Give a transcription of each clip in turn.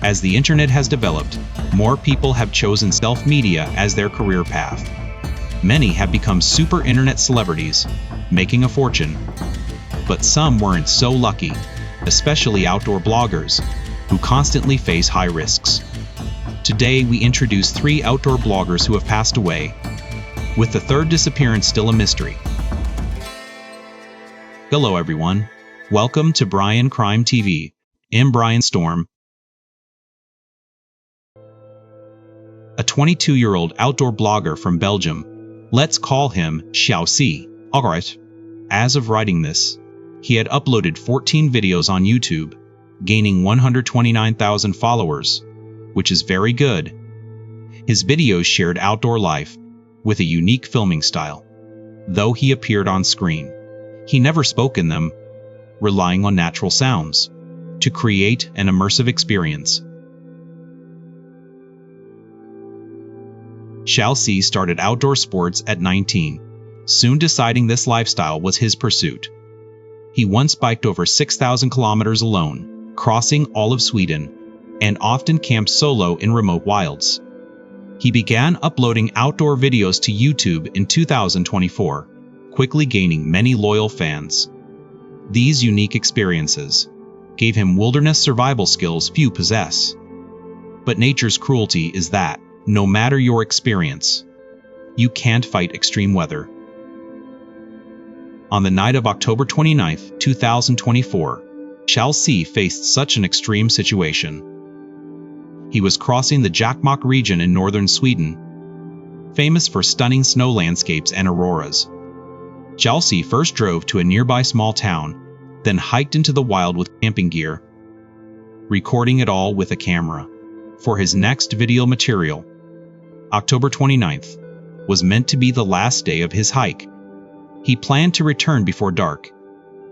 As the internet has developed, more people have chosen self-media as their career path. Many have become super internet celebrities, making a fortune. But some weren't so lucky, especially outdoor bloggers, who constantly face high risks. Today we introduce 3 outdoor bloggers who have passed away, with the third disappearance still a mystery. Hello everyone, welcome to Brian Crime TV. I'm Brian Storm. A 22-year-old outdoor blogger from Belgium. Let's call him Xiao Si. Alright. As of writing this, he had uploaded 14 videos on YouTube, gaining 129,000 followers, which is very good. His videos shared outdoor life, with a unique filming style. Though he appeared on screen, he never spoke in them, relying on natural sounds to create an immersive experience. Xiao Si started outdoor sports at 19, soon deciding this lifestyle was his pursuit. He once biked over 6,000 kilometers alone, crossing all of Sweden, and often camped solo in remote wilds. He began uploading outdoor videos to YouTube in 2024, quickly gaining many loyal fans. These unique experiences gave him wilderness survival skills few possess. But nature's cruelty is that, no matter your experience, you can't fight extreme weather. On the night of October 29, 2024, Xiao Si faced such an extreme situation. He was crossing the Jakmach region in northern Sweden, famous for stunning snow landscapes and auroras. Xiao Si first drove to a nearby small town, then hiked into the wild with camping gear, recording it all with a camera. For his next video material, October 29th, was meant to be the last day of his hike. He planned to return before dark,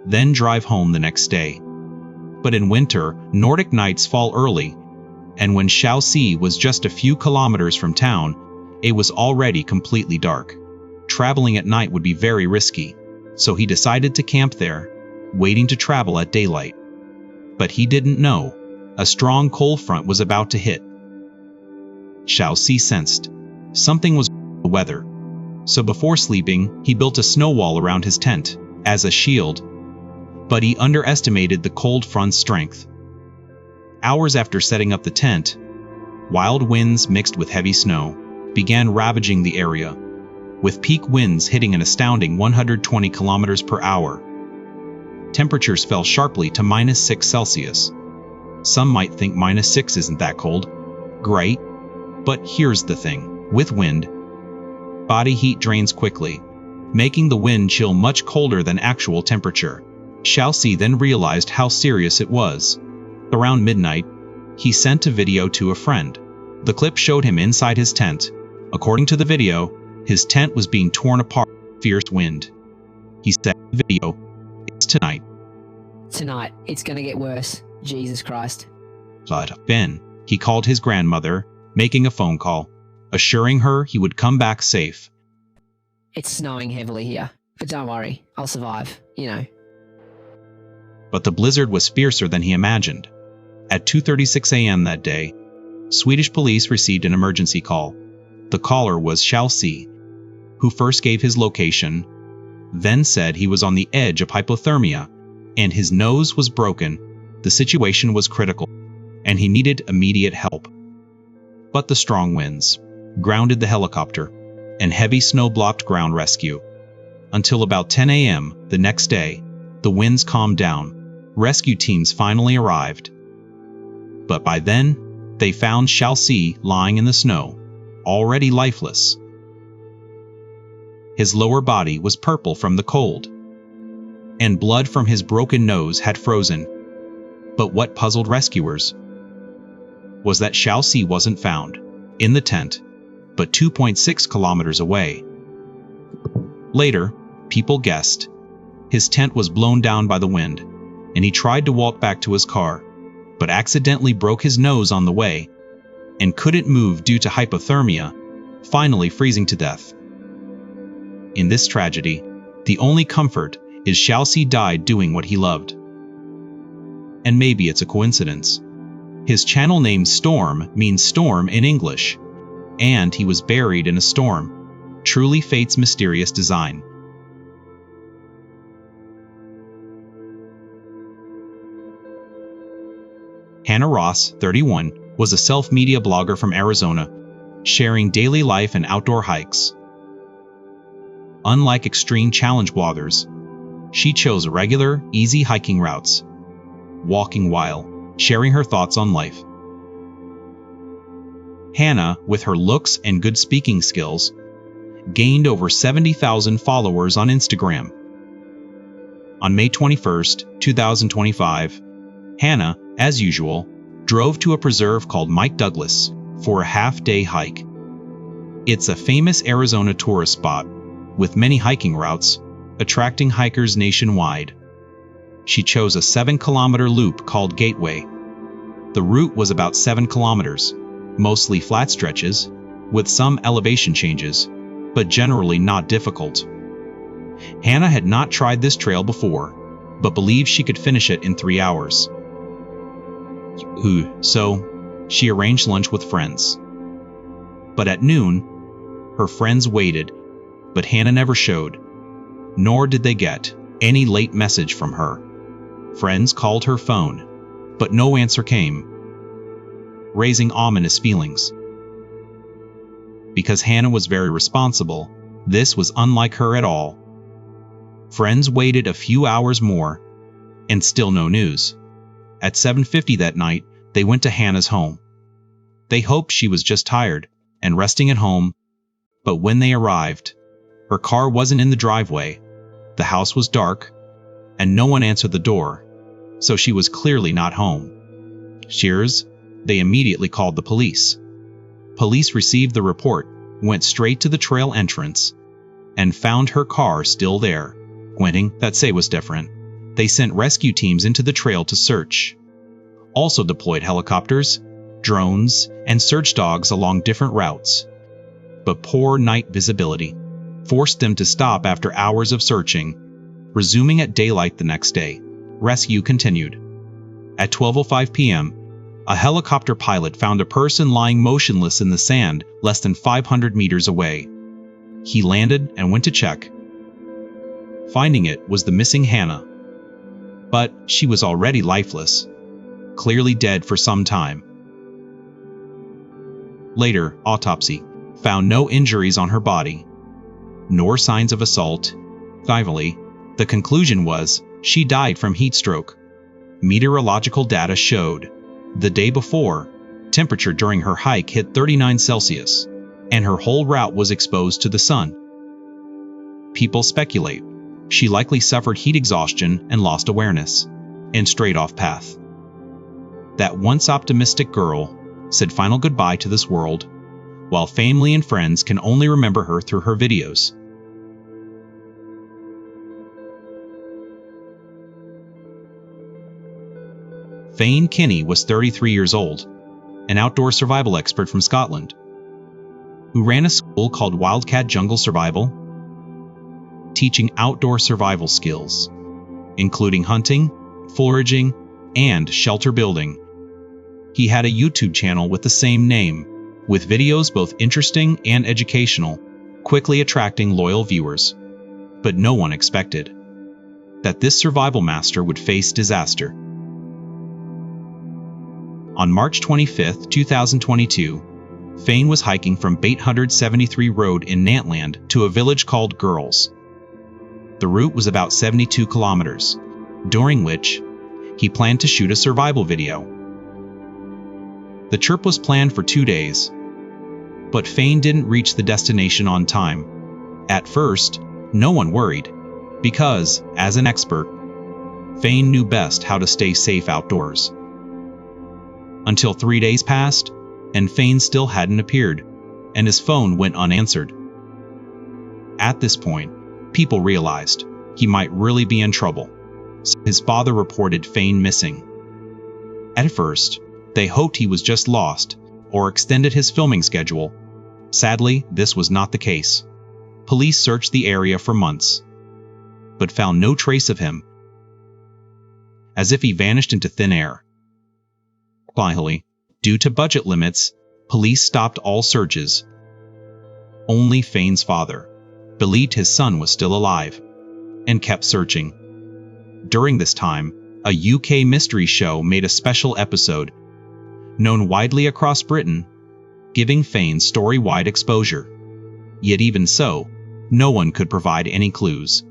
then drive home the next day. But in winter, Nordic nights fall early, and when Xiao Si was just a few kilometers from town, it was already completely dark. Traveling at night would be very risky, so he decided to camp there, waiting to travel at daylight. But he didn't know, a strong cold front was about to hit. Xiao Si sensed something was wrong with the weather, so before sleeping, he built a snow wall around his tent as a shield, but he underestimated the cold front's strength. Hours after setting up the tent, wild winds mixed with heavy snow began ravaging the area, with peak winds hitting an astounding 120 kilometers per hour. Temperatures fell sharply to -6 Celsius. Some might think -6 isn't that cold. Great. But here's the thing. With wind, body heat drains quickly, making the wind chill much colder than actual temperature. Xiao Si then realized how serious it was. Around midnight, he sent a video to a friend. The clip showed him inside his tent. According to the video, his tent was being torn apart by fierce wind. He said in the video, "It's tonight. Tonight, it's gonna get worse. Jesus Christ." But then, he called his grandmother, making a phone call, assuring her he would come back safe. "It's snowing heavily here, but don't worry, I'll survive, you know." But the blizzard was fiercer than he imagined. At 2:36 a.m. that day, Swedish police received an emergency call. The caller was Xiao Si, who first gave his location, then said he was on the edge of hypothermia, and his nose was broken. The situation was critical, and he needed immediate help. But the strong winds grounded the helicopter, and heavy snow blocked ground rescue. Until about 10 a.m. the next day, the winds calmed down. Rescue teams finally arrived. But by then, they found Xiao Si lying in the snow, already lifeless. His lower body was purple from the cold, and blood from his broken nose had frozen. But what puzzled rescuers was that Xiao Si wasn't found in the tent, but 2.6 kilometers away. Later, people guessed his tent was blown down by the wind, and he tried to walk back to his car, but accidentally broke his nose on the way and couldn't move due to hypothermia, finally freezing to death. In this tragedy, the only comfort is Xiao Si died doing what he loved. And maybe it's a coincidence, His channel name Storm means storm in English, and he was buried in a storm. Truly fate's mysterious design. Hannah Ross, 31, was a self-media blogger from Arizona, sharing daily life and outdoor hikes. Unlike extreme challenge bloggers, she chose regular, easy hiking routes, walking while sharing her thoughts on life. Hannah, with her looks and good speaking skills, gained over 70,000 followers on Instagram. On May 21, 2025, Hannah, as usual, drove to a preserve called Mike Douglas for a half-day hike. It's a famous Arizona tourist spot with many hiking routes, attracting hikers nationwide. She chose a 7-kilometer loop called Gateway. The route was about 7 kilometers, mostly flat stretches, with some elevation changes, but generally not difficult. Hannah had not tried this trail before, but believed she could finish it in 3 hours. So, she arranged lunch with friends. But at noon, her friends waited, but Hannah never showed, nor did they get any late message from her. Friends called her phone, but no answer came, raising ominous feelings. Because Hannah was very responsible, this was unlike her at all. Friends waited a few hours more, and still no news. At 7:50 that night, they went to Hannah's home. They hoped she was just tired and resting at home, but when they arrived, her car wasn't in the driveway, the house was dark, and no one answered the door, so she was clearly not home. Cheers, they immediately called the police. Police received the report, went straight to the trail entrance, and found her car still there. Pointing, that say was different. They sent rescue teams into the trail to search. Also deployed helicopters, drones, and search dogs along different routes. But poor night visibility forced them to stop after hours of searching, resuming at daylight the next day. Rescue continued. At 12:05 p.m., a helicopter pilot found a person lying motionless in the sand less than 500 meters away. He landed and went to check. Finding it was the missing Hannah. But she was already lifeless, clearly dead for some time. Later, autopsy found no injuries on her body, nor signs of assault. Finally, the conclusion was she died from heat stroke. Meteorological data showed the day before, temperature during her hike hit 39 Celsius, and her whole route was exposed to the sun. People speculate she likely suffered heat exhaustion and lost awareness, and strayed off path. That once optimistic girl said final goodbye to this world, while family and friends can only remember her through her videos. Fane Kinney was 33 years old, an outdoor survival expert from Scotland, who ran a school called Wildcat Jungle Survival, teaching outdoor survival skills, including hunting, foraging, and shelter building. He had a YouTube channel with the same name, with videos both interesting and educational, quickly attracting loyal viewers. But no one expected that this survival master would face disaster. On March 25, 2022, Fane was hiking from 873 Road in Nantland to a village called Girls. The route was about 72 kilometers, during which he planned to shoot a survival video. The trip was planned for 2 days, but Fane didn't reach the destination on time. At first, no one worried, because, as an expert, Fane knew best how to stay safe outdoors. Until 3 days passed, and Fane still hadn't appeared, and his phone went unanswered. At this point, people realized he might really be in trouble, so his father reported Fane missing. At first, they hoped he was just lost, or extended his filming schedule. Sadly, this was not the case. Police searched the area for months, but found no trace of him, as if he vanished into thin air. Finally, due to budget limits, police stopped all searches. Only Fane's father believed his son was still alive and kept searching. During this time, a UK mystery show made a special episode, known widely across Britain, giving Fane story-wide exposure. Yet even so, no one could provide any clues.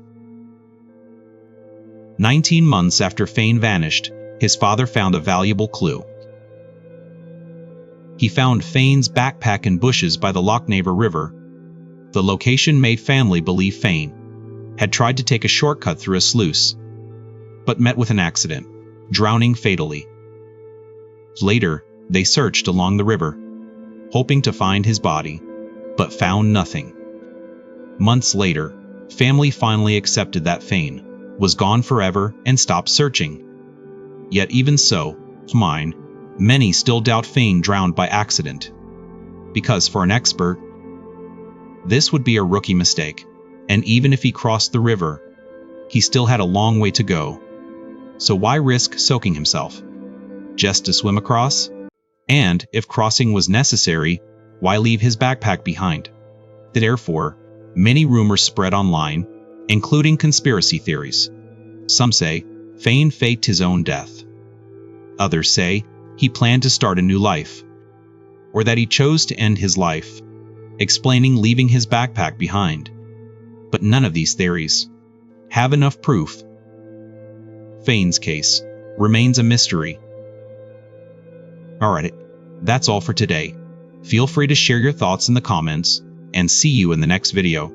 19 months after Fane vanished, his father found a valuable clue. He found Fane's backpack in bushes by the Lochnaver River. The location made family believe Fane had tried to take a shortcut through a sluice, but met with an accident, drowning fatally. Later, they searched along the river, hoping to find his body, but found nothing. Months later, family finally accepted that Fane was gone forever and stopped searching. Yet even so, many still doubt Fane drowned by accident, because for an expert, this would be a rookie mistake, and even if he crossed the river, he still had a long way to go. So why risk soaking himself? Just to swim across? And if crossing was necessary, why leave his backpack behind? Therefore, many rumors spread online, including conspiracy theories. Some say Fane faked his own death. Others say he planned to start a new life, or that he chose to end his life, explaining leaving his backpack behind. But none of these theories have enough proof. Fane's case remains a mystery. Alright, that's all for today. Feel free to share your thoughts in the comments, and see you in the next video.